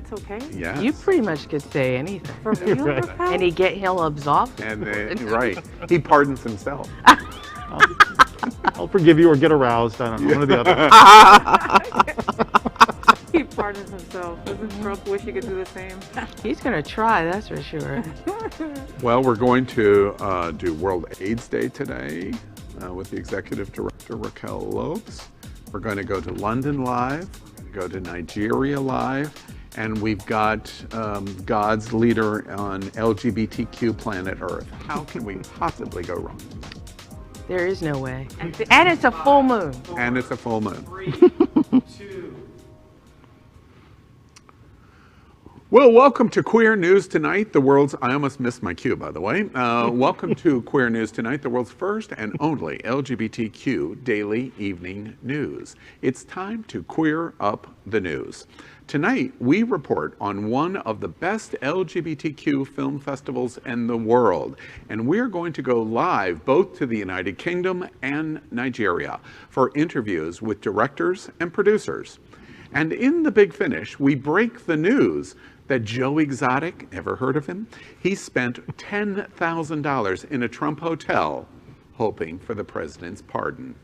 That's okay? Yes. You pretty much could say anything. For real, Right. Raquel? And he'll absolve you. And right, he pardons himself. I'll forgive you or get aroused. I don't know, one or the other. He pardons himself. Doesn't Trump wish he could do the same? He's going to try, that's for sure. Well, we're going to do World AIDS Day today with the Executive Director, Raquel Lopes. We're going to go to London live, go to Nigeria live, and we've got God's leader on LGBTQ planet Earth. How can we possibly go wrong? There is no way. And it's a full moon. And it's a full moon. 3, 2. Well, welcome to Queer News Tonight, the world's, I almost missed my cue, by the way. Welcome to Queer News Tonight, the world's first and only LGBTQ daily evening news. It's time to queer up the news. Tonight, we report on one of the best LGBTQ film festivals in the world, and we're going to go live both to the United Kingdom and Nigeria for interviews with directors and producers. And in the big finish, we break the news that Joe Exotic, ever heard of him? He spent $10,000 in a Trump hotel hoping for the president's pardon.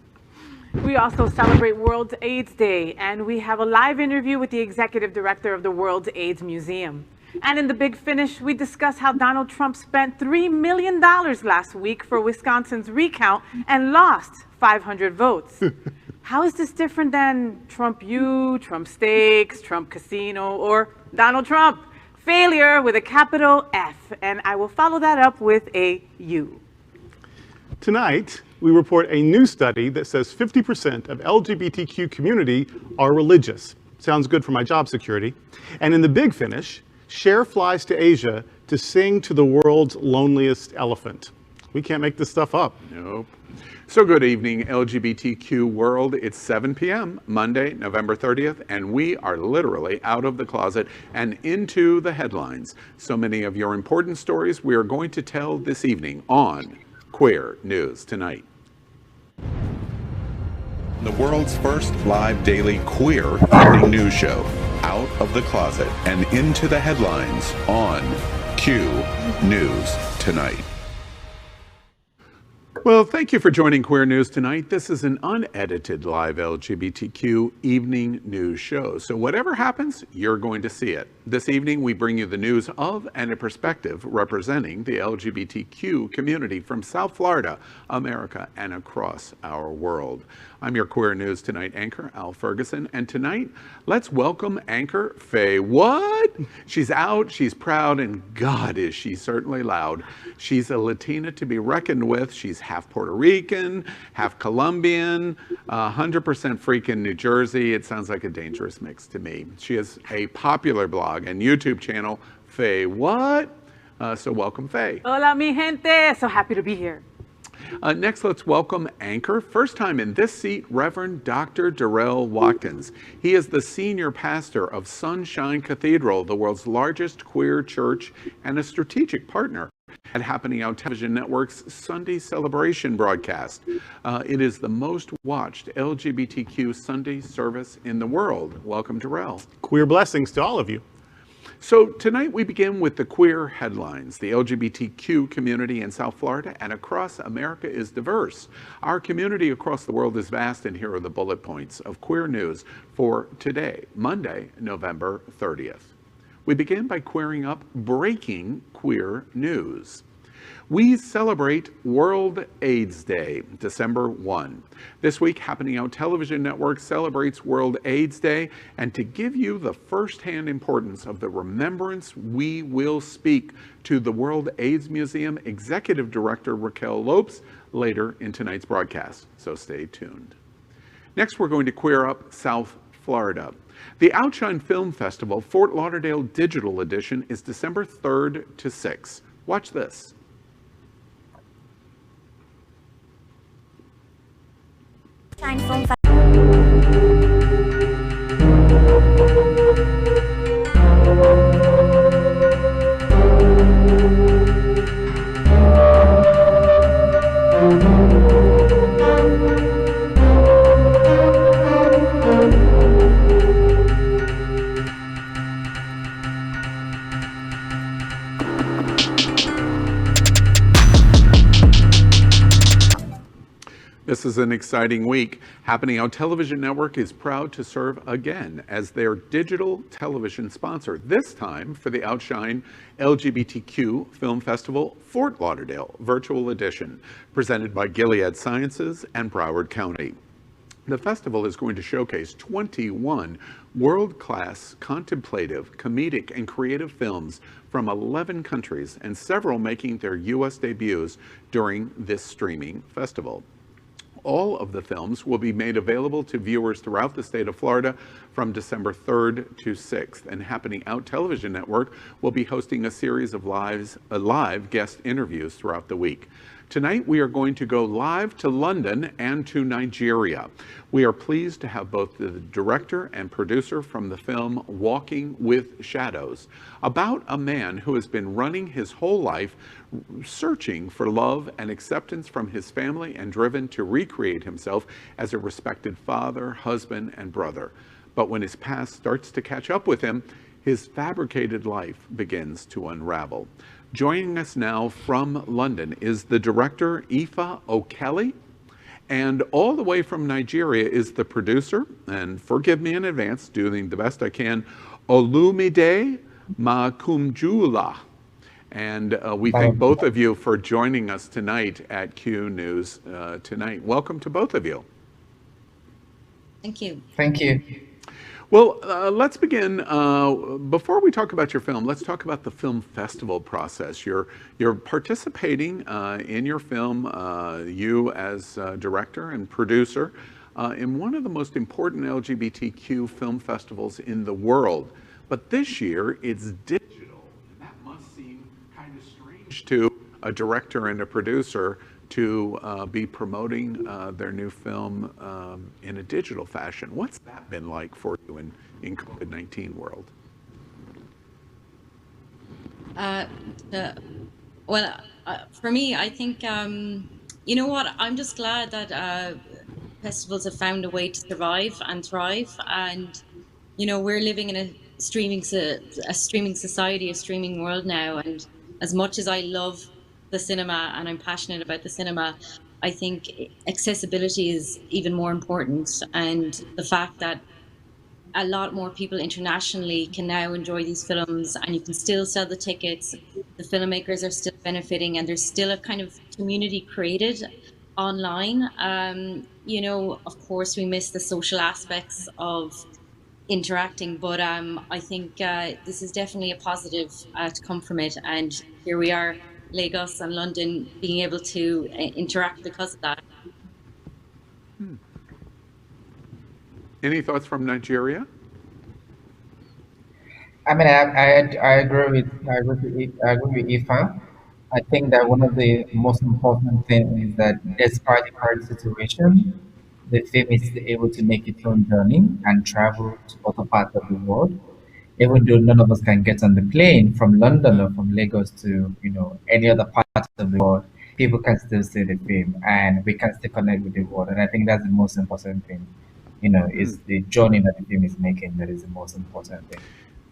We also celebrate World AIDS Day, and we have a live interview with the executive director of the World AIDS Museum. And in the big finish, we discuss how Donald Trump spent $3 million last week for Wisconsin's recount and lost 500 votes. How is this different than Trump U, Trump Steaks, Trump Casino, or Donald Trump? Failure with a capital F. And I will follow that up with a U. Tonight, we report a new study that says 50% of LGBTQ community are religious. Sounds good for my job security. And in the big finish, Cher flies to Asia to sing to the world's loneliest elephant. We can't make this stuff up. Nope. So good evening, LGBTQ world. It's 7 p.m. Monday, November 30th, and we are literally out of the closet and into the headlines. So many of your important stories we are going to tell this evening on Queer News Tonight. The world's first live daily queer evening news show, Out of the Closet and Into the Headlines on Q News Tonight. Well, thank you for joining Queer News Tonight. This is an unedited live LGBTQ evening news show. So whatever happens, you're going to see it. This evening, we bring you the news of and a perspective representing the LGBTQ community from South Florida, America, and across our world. I'm your Queer News Tonight anchor, Al Ferguson, and tonight, let's welcome anchor Faye What? She's out, she's proud, and God is she certainly loud. She's a Latina to be reckoned with. She's half Puerto Rican, half Colombian, 100% freaking New Jersey. It sounds like a dangerous mix to me. She has a popular blog and YouTube channel, Faye What? So welcome, Faye. Hola, mi gente. So happy to be here. Next, let's welcome anchor, first time in this seat, Reverend Dr. Darrell Watkins. He is the senior pastor of Sunshine Cathedral, the world's largest queer church, and a strategic partner at Happening Out Television Network's Sunday Celebration broadcast. It is the most watched LGBTQ Sunday service in the world. Welcome, Darrell. Queer blessings to all of you. So tonight we begin with the queer headlines. The LGBTQ community in South Florida and across America is diverse. Our community across the world is vast, and here are the bullet points of queer news for today, Monday, November 30th. We begin by queering up breaking queer news. We celebrate World AIDS Day, December 1. This week, Happening Out Television Network celebrates World AIDS Day, and to give you the firsthand importance of the remembrance, we will speak to the World AIDS Museum Executive Director Raquel Lopes later in tonight's broadcast, so stay tuned. Next, we're going to queer up South Florida. The OUTshine Film Festival Fort Lauderdale Digital Edition is December 3rd to 6th. Watch this. This is an exciting week. Happening Out Television Network is proud to serve again as their digital television sponsor, this time for the OUTshine LGBTQ Film Festival Fort Lauderdale Virtual Edition, presented by Gilead Sciences and Broward County. The festival is going to showcase 21 world-class contemplative, comedic, and creative films from 11 countries, and several making their U.S. debuts during this streaming festival. All of the films will be made available to viewers throughout the state of Florida from December 3rd to 6th, and Happening Out Television Network will be hosting a series of live guest interviews throughout the week. Tonight, we are going to go live to London and to Nigeria. We are pleased to have both the director and producer from the film Walking with Shadows, about a man who has been running his whole life searching for love and acceptance from his family and driven to recreate himself as a respected father, husband, and brother. But when his past starts to catch up with him, his fabricated life begins to unravel. Joining us now from London is the director, Ifa O'Kelly, and all the way from Nigeria is the producer, and forgive me in advance, doing the best I can, Olumide Makumjula. And we thank both of you for joining us tonight at Q News tonight. Welcome to both of you. Thank you. Thank you. Well, let's begin. Before we talk about your film, let's talk about the film festival process. You're participating in your film, you as director and producer, in one of the most important LGBTQ film festivals in the world. But this year, it's digital. And that must seem kind of strange to a director and a producer to be promoting their new film in a digital fashion. What's that been like for you in COVID-19 world? For me, I think, you know what, I'm just glad that festivals have found a way to survive and thrive. And, you know, we're living in a streaming society, a streaming world now. And as much as I love the cinema and I'm passionate about the cinema, I think accessibility is even more important, and the fact that a lot more people internationally can now enjoy these films, and you can still sell the tickets, the filmmakers are still benefiting, and there's still a kind of community created online. You know, of course we miss the social aspects of interacting, but I think this is definitely a positive to come from it, and here we are, Lagos and London, being able to interact because of that. Any thoughts from Nigeria? I mean, I agree with Ifa. I think that one of the most important things is that despite the current situation, the film is able to make its own journey and travel to other parts of the world. Even though none of us can get on the plane from London or from Lagos to, you know, any other part of the world, people can still see the film and we can still connect with the world. And I think that's the most important thing, you know, is the journey that the film is making that is the most important thing.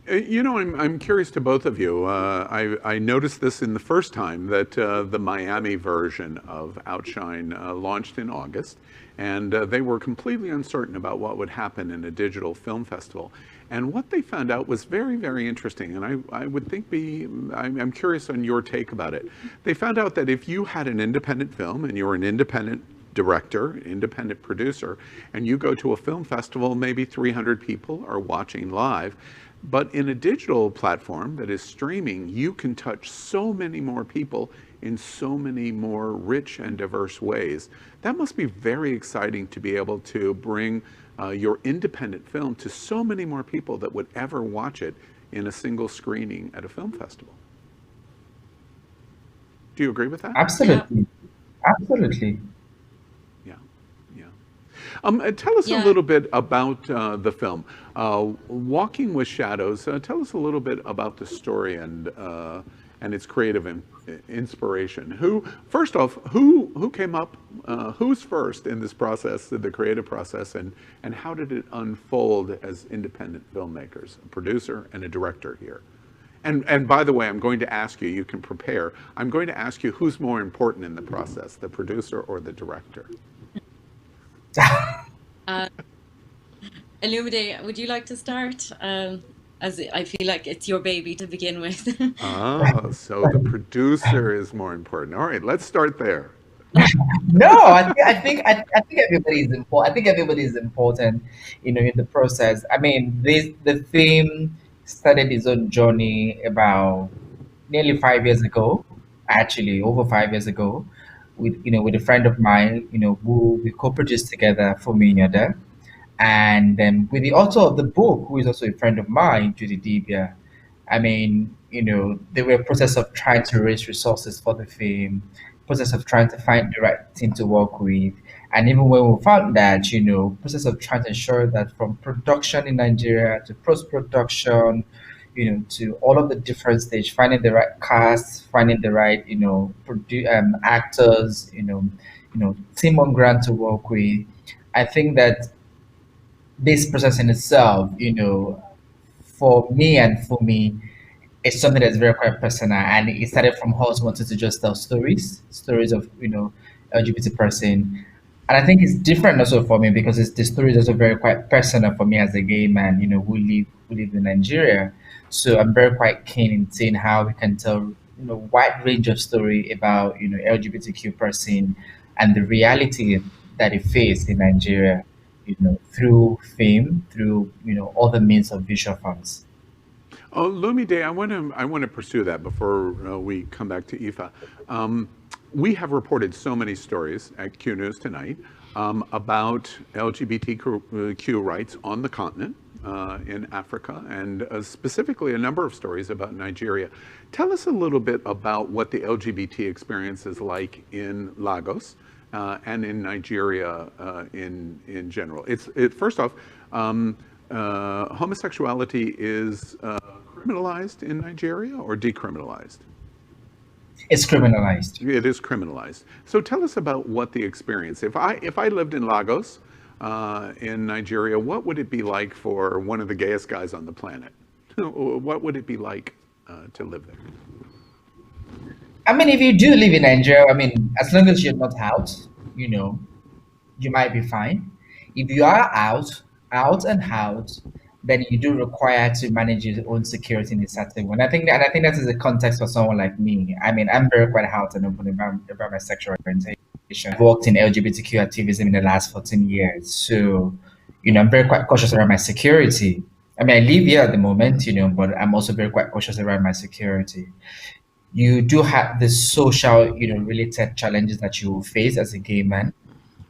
You know, I'm curious to both of you. I noticed this in the first time that the Miami version of OUTshine launched in August, and they were completely uncertain about what would happen in a digital film festival. And what they found out was very, very interesting, and I would think I'm curious on your take about it. They found out that if you had an independent film and you were an independent director, independent producer, and you go to a film festival, maybe 300 people are watching live. But in a digital platform that is streaming, you can touch so many more people in so many more rich and diverse ways. That must be very exciting to be able to bring your independent film to so many more people that would ever watch it in a single screening at a film festival. Do you agree with that? Absolutely. Absolutely. Tell us a little bit about the film. Walking with Shadows, tell us a little bit about the story and its creative inspiration. First off, who came up, who's first in this process, the creative process, and how did it unfold as independent filmmakers, a producer and a director here? And by the way, I'm going to ask you, you can prepare, I'm going to ask you who's more important in the process, the producer or the director? Illumide, would you like to start? As I feel like it's your baby to begin with. Ah, so the producer is more important. All right, let's start there. No, I think everybody is important. I think everybody is important, in the process. I mean, the film started its own journey about nearly 5 years ago, actually over 5 years ago, with a friend of mine, who we co-produced together for me and Yoda. And with the author of the book, who is also a friend of mine, Judy Dibia. I mean, they were a process of trying to raise resources for the film, process of trying to find the right team to work with. And even when we found that, process of trying to ensure that from production in Nigeria to post-production, to all of the different stage, finding the right cast, finding the right, actors, team on ground to work with. I think that this process in itself, for me, it's something that's very quite personal. And it started from us wanting to just tell stories of, LGBT person. And I think it's different also for me because the story is also very quite personal for me as a gay man, who live in Nigeria. So I'm very quite keen in seeing how we can tell, wide range of story about, LGBTQ person and the reality that it faced in Nigeria, through fame, through, other means of visual forms. Oh, Lumide, I want to pursue that before we come back to Aoife. We have reported so many stories at Q News tonight about LGBTQ rights on the continent, in Africa, and specifically a number of stories about Nigeria. Tell us a little bit about what the LGBT experience is like in Lagos and in Nigeria in general. First off, homosexuality is criminalized in Nigeria or decriminalized? It's criminalized. It is criminalized. So tell us about what the experience. If I lived in Lagos, in Nigeria, what would it be like for one of the gayest guys on the planet? What would it be like to live there? I mean, if you do live in Nigeria, I mean, as long as you're not out, you know, you might be fine. If you are out and out, then you do require to manage your own security in a certain way. And I think that is the context for someone like me. I mean, I'm very quite out and open about my sexual orientation. I've worked in LGBTQ activism in the last 14 years. So, I'm very quite cautious around my security. I mean, I live here at the moment, but I'm also very quite cautious around my security. You do have the social, related challenges that you will face as a gay man.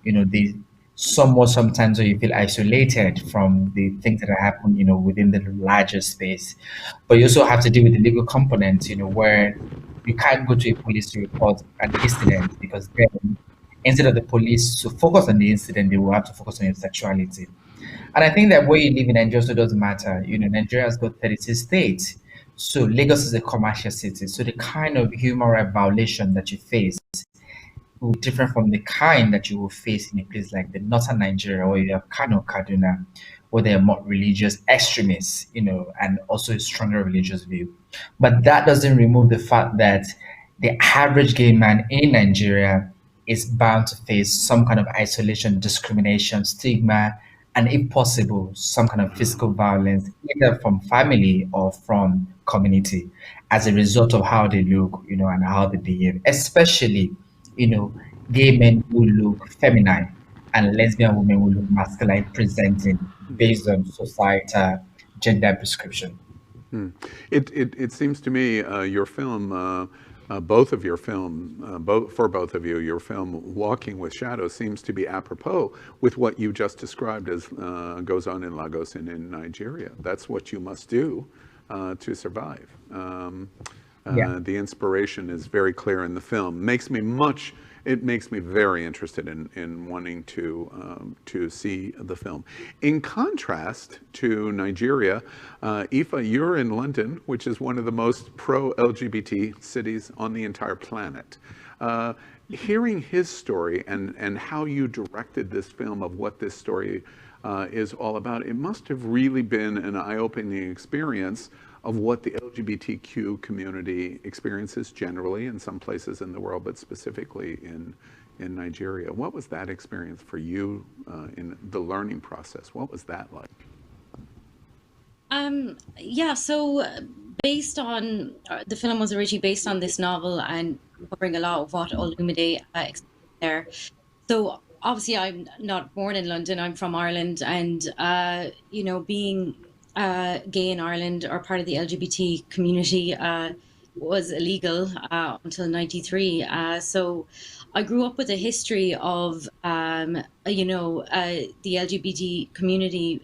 The somewhat sometimes where you feel isolated from the things that happen, within the larger space. But you also have to deal with the legal component, where you can't go to a police to report an incident because then instead of the police to focus on the incident, they will have to focus on your sexuality. And I think that where you live in Nigeria also doesn't matter. Nigeria has got 36 states. So Lagos is a commercial city. So the kind of human right violation that you face will be different from the kind that you will face in a place like the northern Nigeria, where you have Kano, Kaduna, where they are more religious extremists, and also a stronger religious view. But that doesn't remove the fact that the average gay man in Nigeria is bound to face some kind of isolation, discrimination, stigma, and if possible, some kind of physical violence, either from family or from community, as a result of how they look, and how they behave, especially, you know, gay men who look feminine and lesbian women who look masculine presenting based on societal gender prescription. It seems to me your film, both of your film, both of you, your film Walking with Shadows seems to be apropos with what you just described as goes on in Lagos and in Nigeria. That's what you must do to survive. Yeah. The inspiration is very clear in the film. It makes me very interested in wanting to see the film. In contrast to Nigeria, Aoife, you're in London, which is one of the most pro-LGBT cities on the entire planet. Hearing his story and how you directed this film of what this story is all about, it must have really been an eye-opening experience of what the LGBTQ community experiences generally in some places in the world, but specifically in Nigeria. What was that experience for you in the learning process? What was that like? Yeah, so based on the film was originally based on this novel and covering a lot of what Olumide explained there. So obviously, I'm not born in London. I'm from Ireland, and you know, being gay in Ireland or part of the LGBT community was illegal until '93. So I grew up with a history of, you know, the LGBT community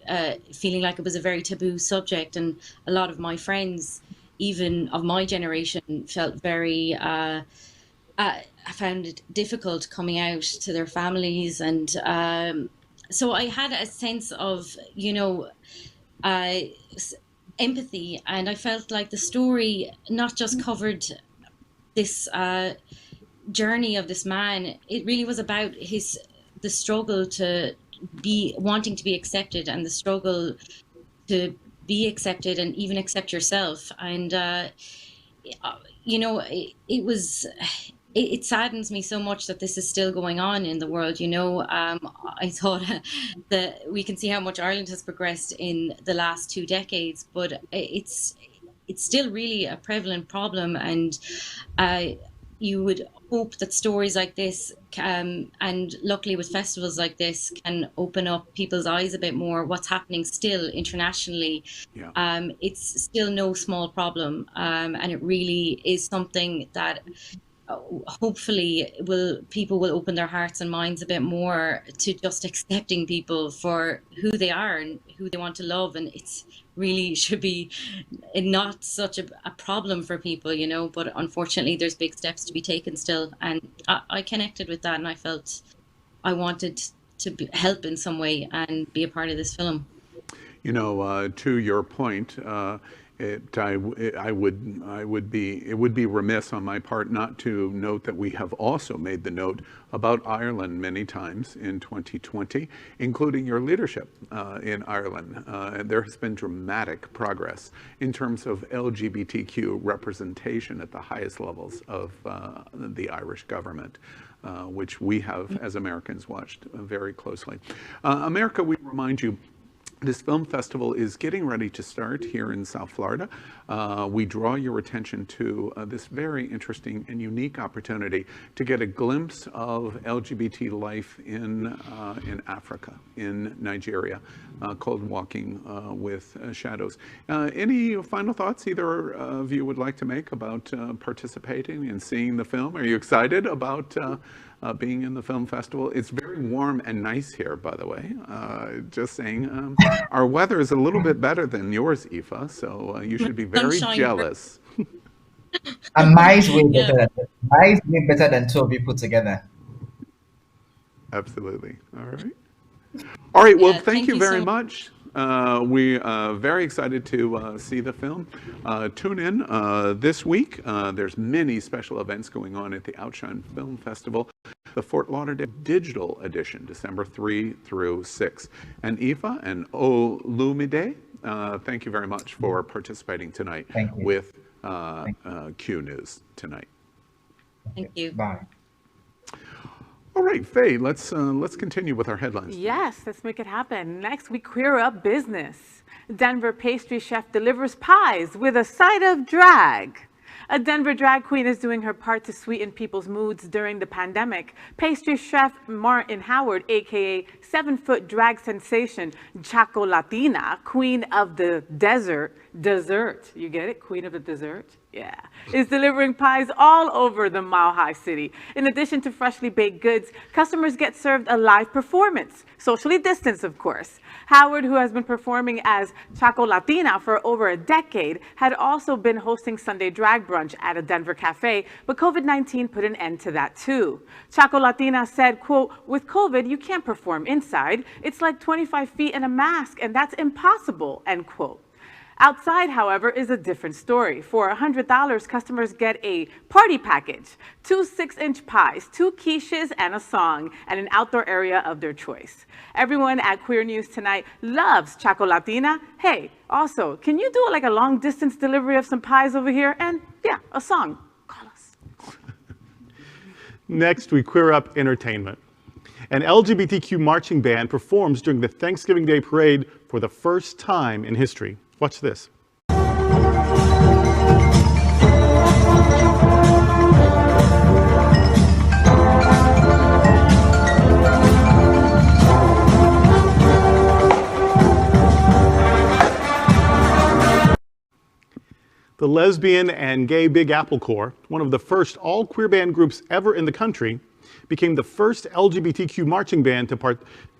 feeling like it was a very taboo subject, and a lot of my friends, even of my generation, felt very. I found it difficult coming out to their families, and so I had a sense of, you know, uh, empathy, and I felt like the story not just covered this journey of this man. It really was about the struggle to be wanting to be accepted, and the struggle to be accepted and even accept yourself. And you know, it saddens me so much that this is still going on in the world. You know, I thought that we can see how much Ireland has progressed in the last 2 decades, but it's still really a prevalent problem. And you would hope that stories like this and luckily with festivals like this can open up people's eyes a bit more what's happening still internationally. Yeah. It's still no small problem, and it really is something that hopefully people will open their hearts and minds a bit more to just accepting people for who they are and who they want to love. And it's really should be not such a problem for people, you know, but unfortunately there's big steps to be taken still. And I connected with that, and I felt I wanted to help in some way and be a part of this film. You know, to your point, it would be remiss on my part not to note that we have also made the note about Ireland many times in 2020, including your leadership in Ireland. There has been dramatic progress in terms of LGBTQ representation at the highest levels of the Irish government, which we have, as Americans, watched very closely. America, we remind you, this film festival is getting ready to start here in South Florida. We draw your attention to this very interesting and unique opportunity to get a glimpse of LGBT life in Africa, in Nigeria, called Walking with Shadows. Any final thoughts either of you would like to make about participating and seeing the film? Are you excited about being in the film festival? It's very warm and nice here, by the way. Just saying, our weather is a little bit better than yours, Aoife, so you should be very jealous. And mine's way better than two of you put together. Absolutely. All right. Well, thank you very much. We are very excited to see the film. Tune in this week. There's many special events going on at the OUTshine Film Festival, the Fort Lauderdale Digital Edition, December 3 through 6. And Aoife and Olumide, thank you very much for participating tonight with Q News tonight. Thank you. Bye. All right, Faye, let's continue with our headlines. Yes, let's make it happen. Next, we queer up business. Denver pastry chef delivers pies with a side of drag. A Denver drag queen is doing her part to sweeten people's moods during the pandemic. Pastry chef Martin Howard, aka 7-foot drag sensation Chocolatina, queen of the dessert, you get it? Queen of the dessert? Yeah, is delivering pies all over the Mile High City. In addition to freshly baked goods, customers get served a live performance, socially distanced, of course. Howard, who has been performing as Chocolatina for over a decade, had also been hosting Sunday drag brunch at a Denver cafe, but COVID-19 put an end to that too. Chocolatina said, quote, "With COVID, you can't perform inside. It's like 25 feet in a mask, and that's impossible," end quote. Outside, however, is a different story. For $100, customers get a party package, 2 6-inch pies, 2 quiches, and a song, and an outdoor area of their choice. Everyone at Queer News Tonight loves Chocolatina. Hey, also, can you do like a long-distance delivery of some pies over here? And yeah, a song. Call us. Next, we queer up entertainment. An LGBTQ marching band performs during the Thanksgiving Day parade for the first time in history. Watch this. The Lesbian and Gay Big Apple Corps, one of the first all-queer band groups ever in the country, became the first LGBTQ marching band to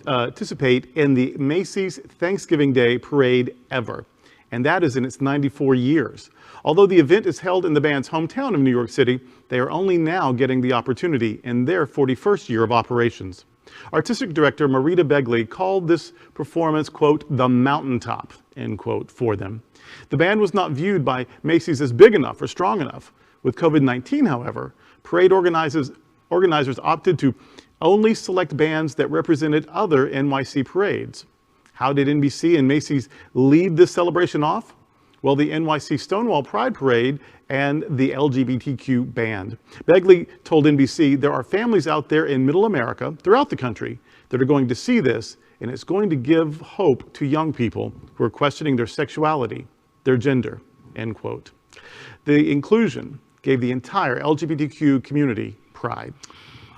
participate in the Macy's Thanksgiving Day Parade ever. And that is in its 94 years. Although the event is held in the band's hometown of New York City, they are only now getting the opportunity in their 41st year of operations. Artistic director Marita Begley called this performance, quote, the mountaintop, end quote, for them. The band was not viewed by Macy's as big enough or strong enough. With COVID-19, however, parade organizers opted to only select bands that represented other NYC parades. How did NBC and Macy's lead this celebration off? Well, the NYC Stonewall Pride Parade and the LGBTQ band. Begley told NBC there are families out there in middle America, throughout the country, that are going to see this, and it's going to give hope to young people who are questioning their sexuality, their gender, end quote. The inclusion gave the entire LGBTQ community pride.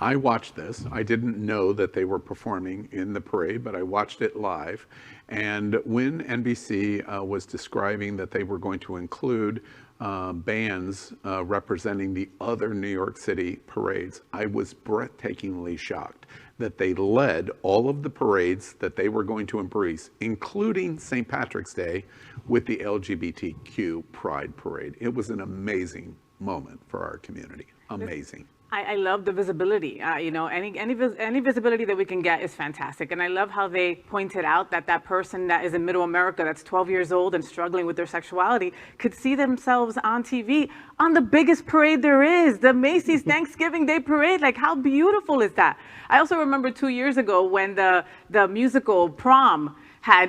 I watched this. I didn't know that they were performing in the parade, but I watched it live. And when NBC was describing that they were going to include bands representing the other New York City parades, I was breathtakingly shocked that they led all of the parades that they were going to embrace, including St. Patrick's Day, with the LGBTQ Pride Parade. It was an amazing moment for our community. Amazing. I love the visibility. You know, any visibility that we can get is fantastic. And I love how they pointed out that that person that is in middle America that's 12 years old and struggling with their sexuality could see themselves on TV on the biggest parade there is, the Macy's Thanksgiving Day Parade. Like, how beautiful is that? I also remember 2 years ago when the musical Prom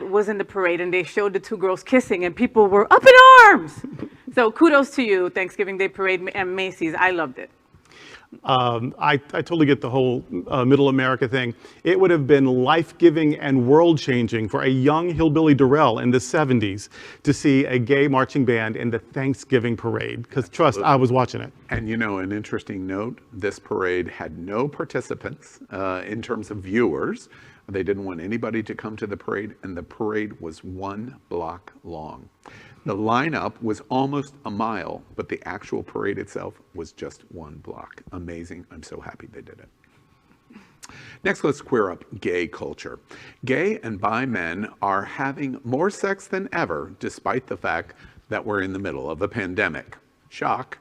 was in the parade and they showed the two girls kissing and people were up in arms. So kudos to you, Thanksgiving Day Parade and Macy's. I loved it. I totally get the whole middle America thing. It would have been life-giving and world-changing for a young hillbilly Darrell in the 70s to see a gay marching band in the Thanksgiving parade, because trust, I was watching it. And you know, an interesting note, this parade had no participants in terms of viewers. They didn't want anybody to come to the parade, and the parade was 1 block long. The lineup was almost a mile, but the actual parade itself was just 1 block. Amazing. I'm so happy they did it. Next, let's queer up gay culture. Gay and bi men are having more sex than ever, despite the fact that we're in the middle of a pandemic. Shock.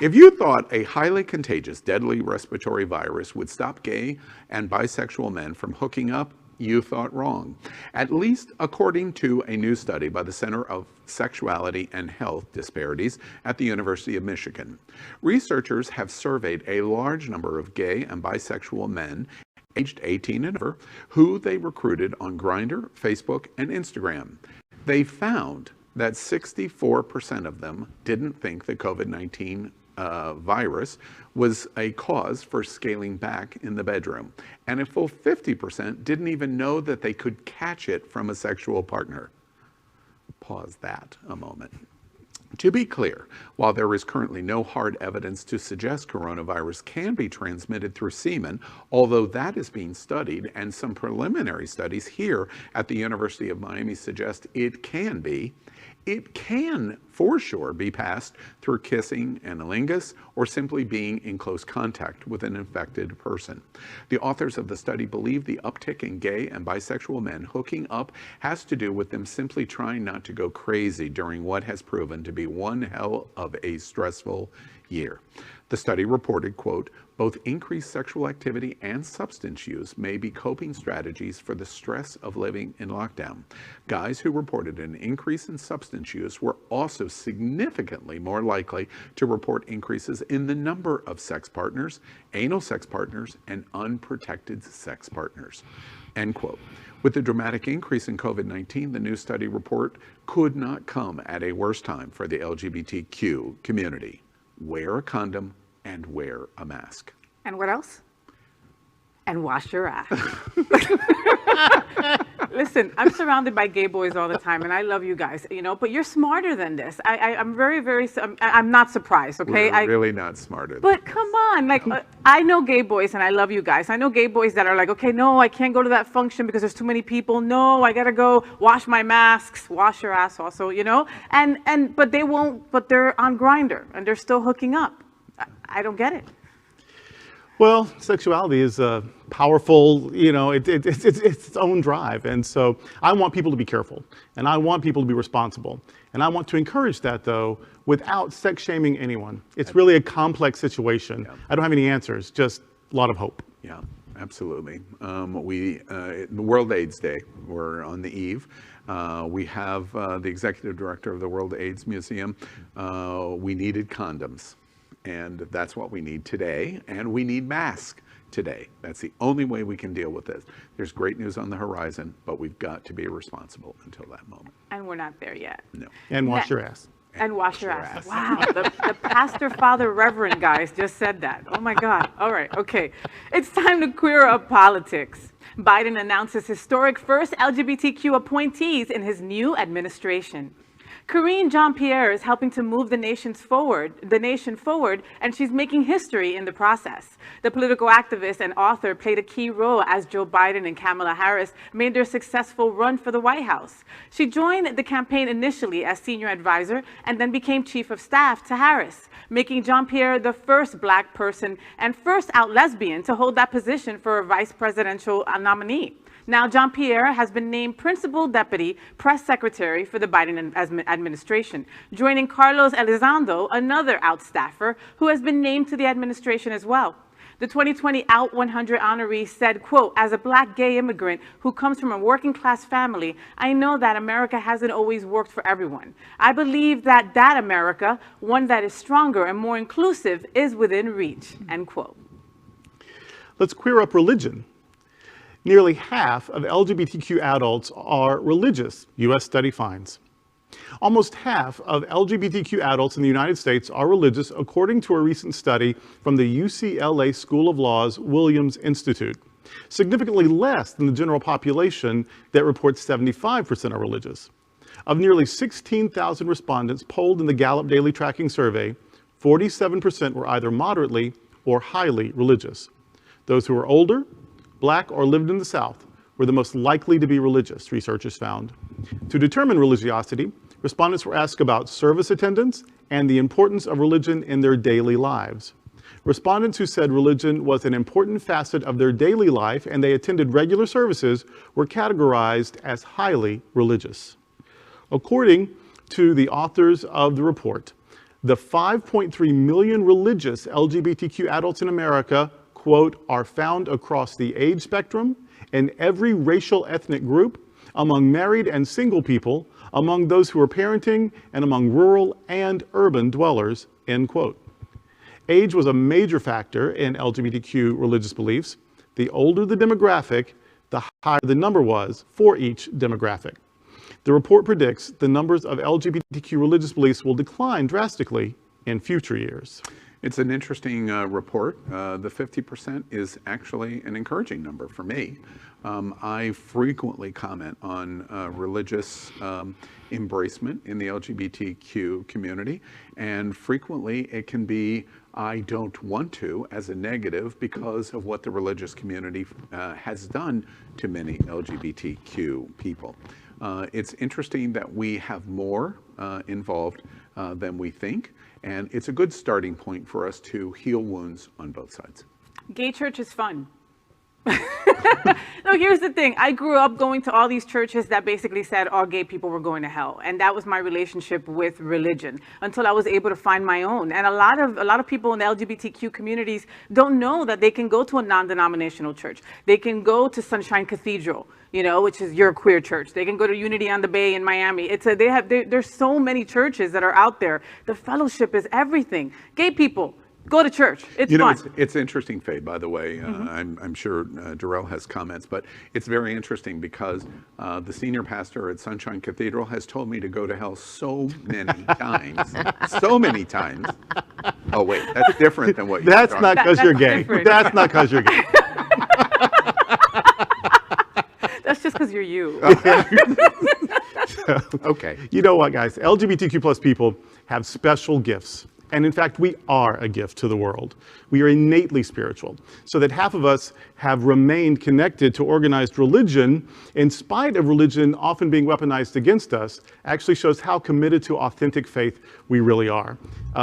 If you thought a highly contagious, deadly respiratory virus would stop gay and bisexual men from hooking up, you thought wrong. At least according to a new study by the Center of Sexuality and Health Disparities at the University of Michigan. Researchers have surveyed a large number of gay and bisexual men aged 18 and over who they recruited on Grindr, Facebook, and Instagram. They found that 64% of them didn't think the COVID-19 virus was a cause for scaling back in the bedroom. And a full 50% didn't even know that they could catch it from a sexual partner. Pause that a moment. To be clear, while there is currently no hard evidence to suggest coronavirus can be transmitted through semen, although that is being studied, and some preliminary studies here at the University of Miami suggest it can be, it can for sure be passed through kissing, anilingus, or simply being in close contact with an infected person. The authors of the study believe the uptick in gay and bisexual men hooking up has to do with them simply trying not to go crazy during what has proven to be one hell of a stressful year. The study reported, quote, both increased sexual activity and substance use may be coping strategies for the stress of living in lockdown. Guys who reported an increase in substance use were also significantly more likely to report increases in the number of sex partners, anal sex partners, and unprotected sex partners, end quote. With the dramatic increase in COVID-19, the new study report could not come at a worse time for the LGBTQ community. Wear a condom and wear a mask. And what else? And wash your ass. Listen, I'm surrounded by gay boys all the time, and I love you guys, but you're smarter than this. I'm I'm not surprised, okay? We're really not smarter. But come on, I know gay boys, and I love you guys. I know gay boys that are like, okay, no, I can't go to that function because there's too many people. No, I gotta go wash my masks, wash your ass also, but they won't, but they're on Grindr, and they're still hooking up. I don't get it. Well, sexuality is powerful, it's its own drive. And so I want people to be careful, and I want people to be responsible. And I want to encourage that, though, without sex shaming anyone. It's really a complex situation. Yeah. I don't have any answers, just a lot of hope. Yeah, absolutely. The World AIDS Day, we're on the eve. We have the executive director of the World AIDS Museum. We needed condoms. And that's what we need today, and we need masks today. That's the only way we can deal with this. There's great news on the horizon, but we've got to be responsible until that moment. And we're not there yet. No. And wash your ass. And wash your ass. Wow, the pastor, father, reverend guys just said that. Oh my God. All right, okay. It's time to queer up politics. Biden announces historic first LGBTQ appointees in his new administration. Karine Jean-Pierre is helping to move the nation forward, and she's making history in the process. The political activist and author played a key role as Joe Biden and Kamala Harris made their successful run for the White House. She joined the campaign initially as senior advisor and then became chief of staff to Harris, making Jean-Pierre the first Black person and first out lesbian to hold that position for a vice presidential nominee. Now, Jean-Pierre has been named Principal Deputy Press Secretary for the Biden administration, joining Carlos Elizondo, another out staffer, who has been named to the administration as well. The 2020 Out 100 honoree said, quote, "As a Black gay immigrant who comes from a working class family, I know that America hasn't always worked for everyone. I believe that America, one that is stronger and more inclusive, is within reach," end quote. Let's queer up religion. Nearly half of LGBTQ adults are religious, U.S. study finds. Almost half of LGBTQ adults in the United States are religious, according to a recent study from the UCLA School of Law's Williams Institute. Significantly less than the general population that reports 75% are religious. Of nearly 16,000 respondents polled in the Gallup Daily Tracking Survey, 47% were either moderately or highly religious. Those who were older, Black, or lived in the South were the most likely to be religious, researchers found. To determine religiosity, respondents were asked about service attendance and the importance of religion in their daily lives. Respondents who said religion was an important facet of their daily life and they attended regular services were categorized as highly religious. According to the authors of the report, the 5.3 million religious LGBTQ adults in America, quote, "are found across the age spectrum, in every racial ethnic group, among married and single people, among those who are parenting, and among rural and urban dwellers," end quote. Age was a major factor in LGBTQ religious beliefs. The older the demographic, the higher the number was for each demographic. The report predicts the numbers of LGBTQ religious beliefs will decline drastically in future years. It's an interesting report. The 50% is actually an encouraging number for me. I frequently comment on religious embracement in the LGBTQ community, and frequently it can be "I don't want to" as a negative because of what the religious community has done to many LGBTQ people. It's interesting that we have more involved than we think. And it's a good starting point for us to heal wounds on both sides. Gay church is fun. No, here's the thing. I grew up going to all these churches that basically said all gay people were going to hell. And that was my relationship with religion until I was able to find my own. And a lot of people in the LGBTQ communities don't know that they can go to a non-denominational church. They can go to Sunshine Cathedral, which is your queer church. They can go to Unity on the Bay in Miami. There's so many churches that are out there. The fellowship is everything. Gay people, go to church. It's fun. It's interesting, Faye, by the way. I'm sure Darrell has comments, but it's very interesting because the senior pastor at Sunshine Cathedral has told me to go to hell so many times, Oh, wait, that's different than what you're That's talking not about. because you're gay. different. That's not because you're gay. That's just because you're you. Okay. You know what, guys? LGBTQ plus people have special gifts. And in fact, we are a gift to the world. We are innately spiritual, so that half of us have remained connected to organized religion, in spite of religion often being weaponized against us, actually shows how committed to authentic faith we really are.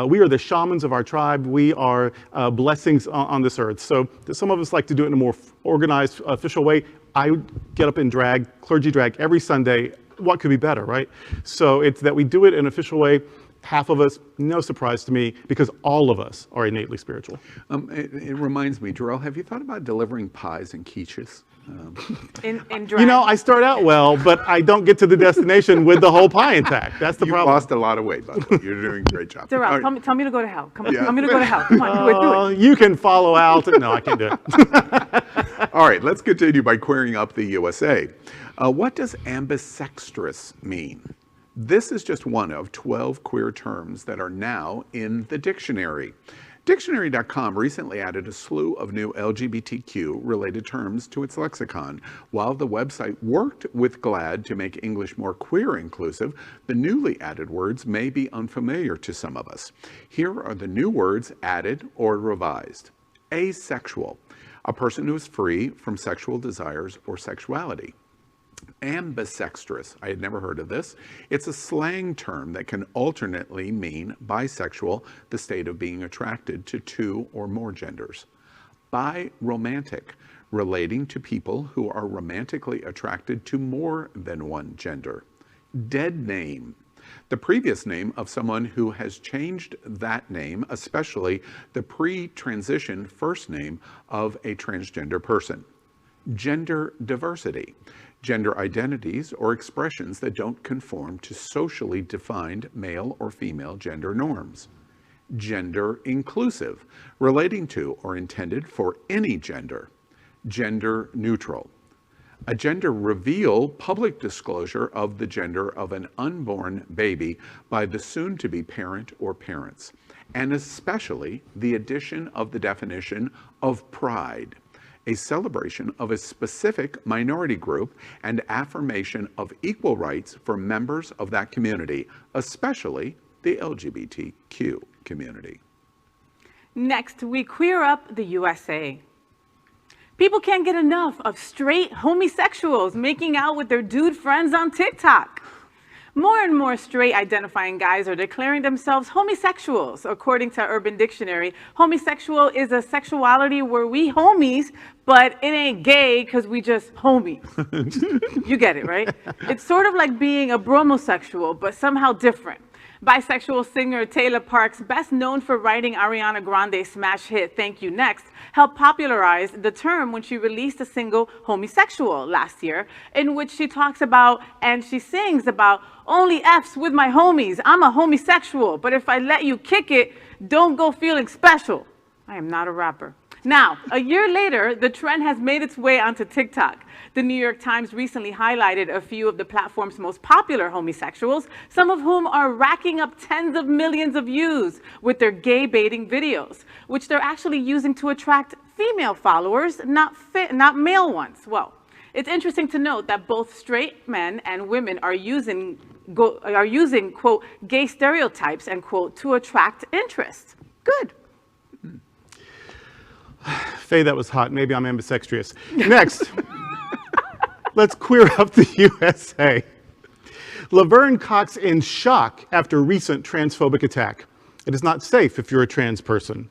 We are the shamans of our tribe. We are blessings on this earth. So some of us like to do it in a more organized, official way. I get up in drag, clergy drag, every Sunday. What could be better, right? So it's that we do it in an official way. Half of us, no surprise to me, because all of us are innately spiritual. It reminds me, Jarrell, have you thought about delivering pies and quiches? In drag. You know, I start out well, but I don't get to the destination with the whole pie intact. That's the You've problem. lost a lot of weight, by the way. You're doing a great job. Darrell, All right. tell me to go to hell. Come on, Yeah. tell me to go to hell. Come on, do it. You can follow out. No, I can't do it. All right, let's continue by querying up the USA. What does ambisextrous mean? This is just one of 12 queer terms that are now in the dictionary. Dictionary.com recently added a slew of new LGBTQ-related terms to its lexicon. While the website worked with GLAAD to make English more queer inclusive, the newly added words may be unfamiliar to some of us. Here are the new words added or revised. Asexual, a person who is free from sexual desires or sexuality. Ambisextrous, I had never heard of this. It's a slang term that can alternately mean bisexual, the state of being attracted to two or more genders. Biromantic, relating to people who are romantically attracted to more than one gender. Dead name, the previous name of someone who has changed that name, especially the pre-transition first name of a transgender person. Gender diversity, gender identities or expressions that don't conform to socially defined male or female gender norms. Gender inclusive, relating to or intended for any gender. Gender neutral, a gender reveal, public disclosure of the gender of an unborn baby by the soon-to-be parent or parents, and especially the addition of the definition of pride, a celebration of a specific minority group and affirmation of equal rights for members of that community, especially the LGBTQ community. Next, we queer up the USA. People can't get enough of straight homosexuals making out with their dude friends on TikTok. More and more straight identifying guys are declaring themselves homosexuals. According to Urban Dictionary, homosexual is a sexuality where we homies, but it ain't gay because we just homies. You get it, right? It's sort of like being a bromosexual, but somehow different. Bisexual singer Taylor Parks, best known for writing Ariana Grande's smash hit Thank You Next, helped popularize the term when she released a single Homosexual last year, in which she talks about and she sings about only F's with my homies. I'm a homosexual, but if I let you kick it, don't go feeling special. I am not a rapper. Now, a year later, the trend has made its way onto TikTok. The New York Times recently highlighted a few of the platform's most popular homosexuals, some of whom are racking up tens of millions of views with their gay baiting videos, which they're actually using to attract female followers, not male ones. Well, it's interesting to note that both straight men and women are using, quote, gay stereotypes, and quote, to attract interest. Good. Faye, that was hot. Maybe I'm ambisextrous. Next, let's queer up the USA. Laverne Cox in shock after recent transphobic attack. It is not safe if you're a trans person.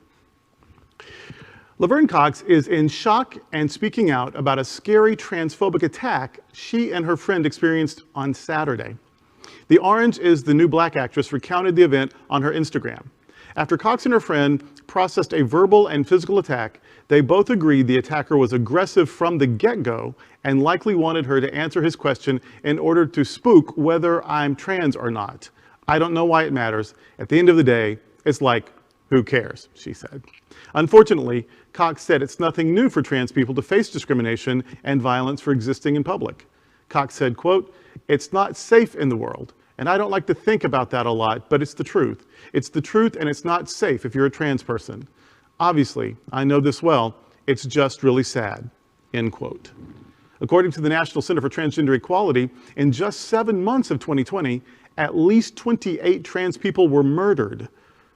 Laverne Cox is in shock and speaking out about a scary transphobic attack she and her friend experienced on Saturday. The Orange is the New Black actress recounted the event on her Instagram. After Cox and her friend processed a verbal and physical attack, they both agreed the attacker was aggressive from the get-go and likely wanted her to answer his question in order to spook whether I'm trans or not. I don't know why it matters. At the end of the day, it's like, who cares, she said. Unfortunately, Cox said it's nothing new for trans people to face discrimination and violence for existing in public. Cox said, quote, "It's not safe in the world, And I don't like to think about that a lot, but it's the truth. It's the truth, and it's not safe if you're a trans person. Obviously, I know this well, it's just really sad, end quote. According to the National Center for Transgender Equality, in just 7 months of 2020, at least 28 trans people were murdered,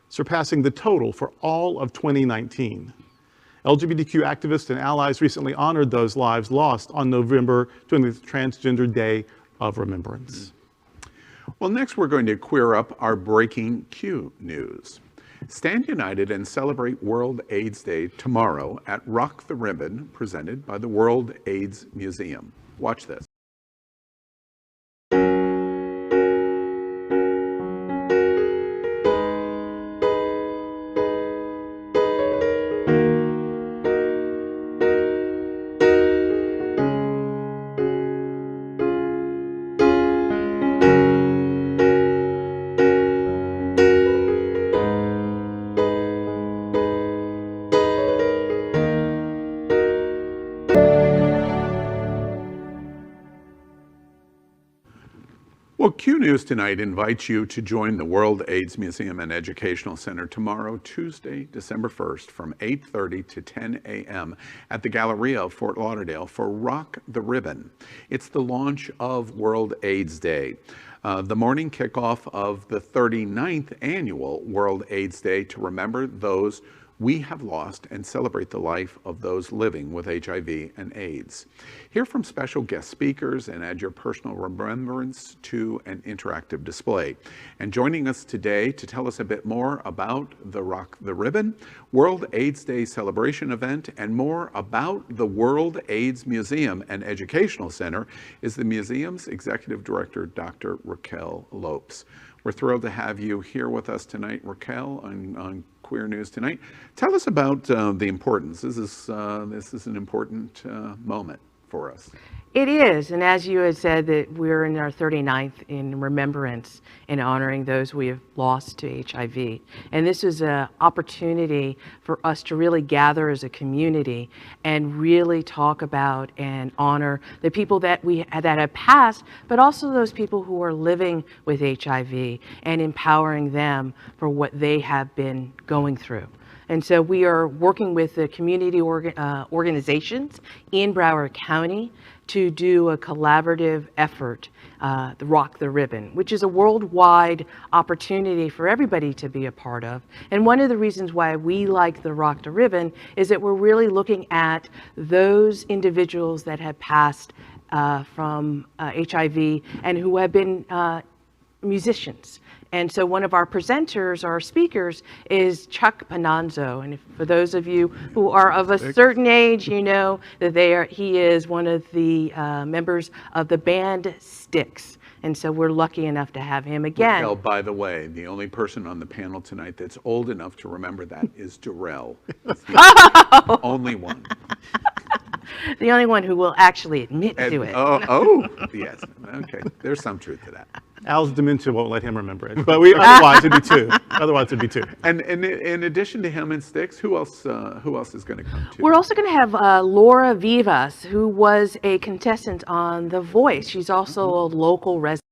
surpassing the total for all of 2019. LGBTQ activists and allies recently honored those lives lost on November 20th, Transgender Day of Remembrance. Well, next we're going to queer up our breaking Q news. Stand united and celebrate World AIDS Day tomorrow at Rock the Ribbon, presented by the World AIDS Museum. Watch this. Well, Q News Tonight invites you to join the World AIDS Museum and Educational Center tomorrow, Tuesday, December 1st, from 8:30 to 10 a.m. at the Galleria of Fort Lauderdale for Rock the Ribbon. It's the launch of World AIDS Day, the morning kickoff of the 39th annual World AIDS Day to remember those we have lost and celebrate the life of those living with HIV and AIDS. Hear from special guest speakers and add your personal remembrance to an interactive display. And joining us today to tell us a bit more about the Rock the Ribbon, World AIDS Day celebration event, and more about the World AIDS Museum and Educational Center is the museum's executive director, Dr. Raquel Lopes. We're thrilled to have you here with us tonight, Raquel, on Queer News Tonight. Tell us about the importance. This is an important moment for us. It is, and as you had said, that we're in our 39th in remembrance and honoring those we have lost to HIV. And this is an opportunity for us to really gather as a community and really talk about and honor the people that have passed, but also those people who are living with HIV and empowering them for what they have been going through. And so we are working with the community organizations in Broward County to do a collaborative effort, the Rock the Ribbon, which is a worldwide opportunity for everybody to be a part of. And one of the reasons why we like the Rock the Ribbon is that we're really looking at those individuals that have passed from HIV and who have been musicians. And so one of our presenters, our speakers, is Chuck Pananzo. And for those of you who are of a certain age, you know that he is one of the members of the band Styx. And so we're lucky enough to have him again. Raquel, by the way, the only person on the panel tonight that's old enough to remember that is Darrell. The only one. The only one who will actually admit to it. Oh, yes. Okay. There's some truth to that. Al's dementia won't let him remember it, but otherwise it'd be two. Otherwise it'd be two. And in addition to him and Styx, who else is going to come to? We're also going to have Laura Vivas, who was a contestant on The Voice. She's also a local resident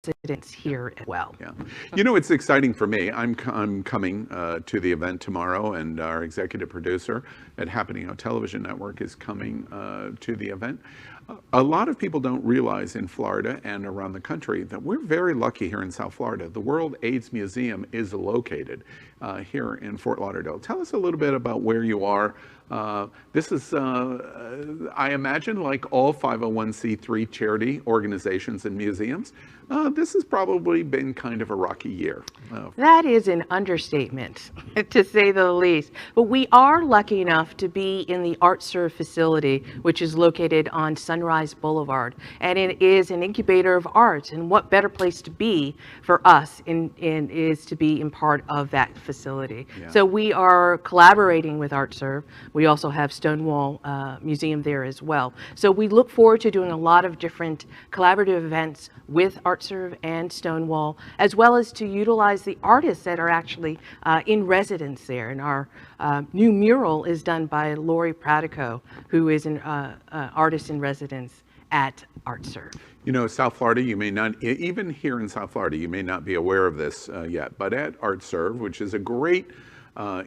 here as well. Yeah, you know, it's exciting for me. I'm coming to the event tomorrow, and our executive producer at Happening on Television Network is coming to the event. A lot of people don't realize in Florida and around the country that we're very lucky here in South Florida. The World AIDS Museum is located here in Fort Lauderdale. Tell us a little bit about where you are. This is, I imagine, like all 501c3 charity organizations and museums, this has probably been kind of a rocky year. That is an understatement, to say the least. But we are lucky enough to be in the ArtServe facility, which is located on Sunrise Boulevard. And it is an incubator of arts. And what better place to be for us is to be in part of that facility. Yeah. So we are collaborating with ArtServe. We also have Stonewall Museum there as well. So we look forward to doing a lot of different collaborative events with ArtServe and Stonewall, as well as to utilize the artists that are actually in residence there. And our new mural is done by Lori Pratico, who is an artist in residence at OUTServe. You know, South Florida, you may not, even here in South Florida, you may not be aware of this yet, but at OUTServe, which is a great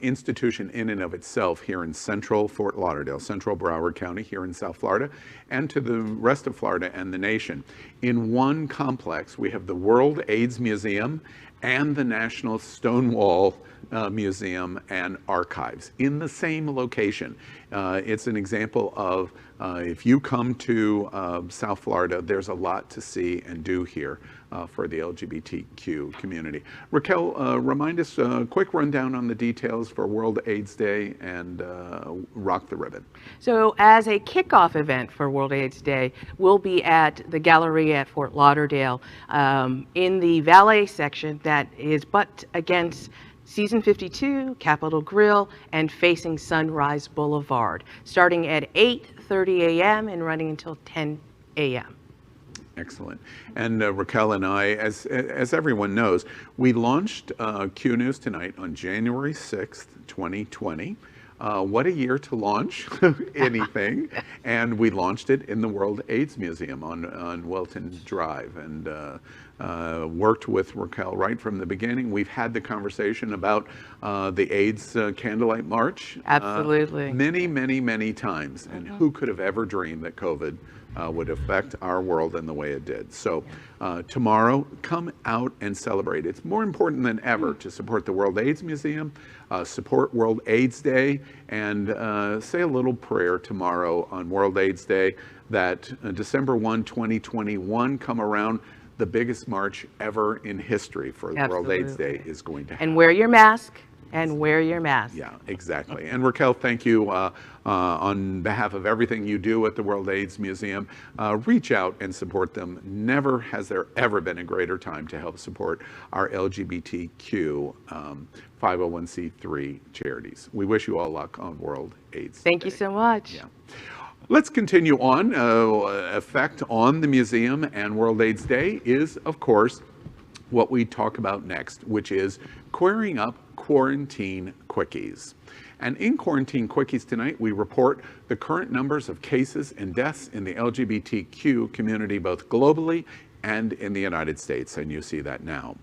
institution in and of itself here in central Fort Lauderdale, central Broward County here in South Florida, and to the rest of Florida and the nation. In one complex, we have the World AIDS Museum and the National Stonewall Museum and Archives in the same location. It's an example of if you come to South Florida, there's a lot to see and do here for the LGBTQ community. Raquel, remind us a quick rundown on the details for World AIDS Day and Rock the Ribbon. So as a kickoff event for World AIDS Day, we'll be at the Galleria at Fort Lauderdale in the valet section that is butt against Season 52, Capitol Grill, and facing Sunrise Boulevard, starting at 8:30 a.m. and running until 10 a.m. Excellent. And Raquel and I, as everyone knows, we launched Q News Tonight on January 6th, 2020. What a year to launch anything. And we launched it in the World AIDS Museum on Welton Drive, and worked with Raquel right from the beginning. We've had the conversation about the AIDS Candlelight March. Absolutely. Many, many, many times. And who could have ever dreamed that COVID would affect our world in the way it did. So tomorrow, come out and celebrate. It's more important than ever to support the World AIDS Museum, support World AIDS Day, and say a little prayer tomorrow on World AIDS Day that December 1, 2021 come around, the biggest march ever in history for World AIDS Day is going to happen. And wear your mask. And wear your mask. Yeah, exactly. And Raquel, thank you on behalf of everything you do at the World AIDS Museum. Reach out and support them. Never has there ever been a greater time to help support our LGBTQ 501c3 charities. We wish you all luck on World AIDS Day. Thank you so much. Yeah. Let's continue on. Effect on the museum and World AIDS Day is, of course, what we talk about next, which is querying up quarantine quickies. And in Quarantine Quickies tonight, we report the current numbers of cases and deaths in the LGBTQ community, both globally and in the United States, and you see that now.